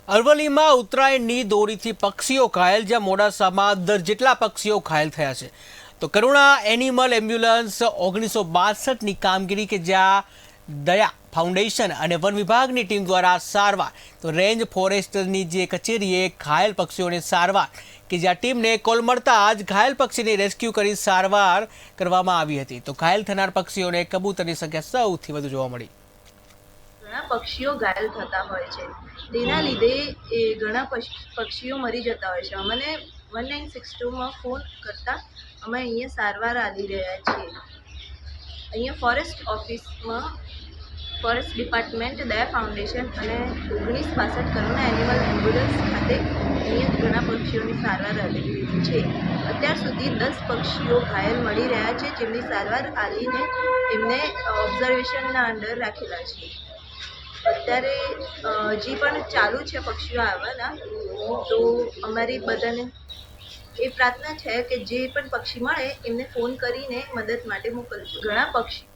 અરવલ્લીમાં ઉત્તરાયણની દોરીથી પક્ષીઓ ઘાયલ, જ્યાં મોડાસામાં 10 જેટલા પક્ષીઓ ઘાયલ થયા છે. તો કરુણા એનિમલ એમ્બ્યુલન્સ 1962ની કામગીરી કે જ્યાં દયા ફાઉન્ડેશન અને વન વિભાગની ટીમ દ્વારા સારવાર, તો રેન્જ ફોરેસ્ટની જે કચેરીએ ઘાયલ પક્ષીઓને સારવાર કે જ્યાં ટીમને કોલ મળતા જ ઘાયલ પક્ષીને રેસ્ક્યુ કરી સારવાર કરવામાં આવી હતી. તો ઘાયલ થનાર પક્ષીઓને કબૂતરની સંખ્યા સૌથી વધુ જોવા મળી. ઘણા પક્ષીઓ ઘાયલ થતા હોય છે, તેના લીધે ઘણા પક્ષીઓ મરી જતા હોય છે. અમને 1962માં ફોન કરતાં અમે અહીંયા સારવાર આપી રહ્યા છીએ. અહીંયા ફોરેસ્ટ ઓફિસમાં ફોરેસ્ટ ડિપાર્ટમેન્ટ, દયા ફાઉન્ડેશન અને 1962 કરુણા એનિમલ એમ્બ્યુલન્સ ખાતે અહીંયા ઘણા પક્ષીઓની સારવાર આપી રહી છે. અત્યાર સુધી 10 પક્ષીઓ ઘાયલ મળી રહ્યા છે, જેમની સારવાર આલીને એમને ઓબ્ઝર્વેશનના અંડર રાખેલા છે. અત્યારે હજી પણ ચાલુ છે પક્ષીઓ આવવાના. તો અમારી બધાને એ પ્રાર્થના છે કે જે પણ પક્ષી મળે એમને ફોન કરીને મદદ માટે મોકલજો. ઘણા પક્ષી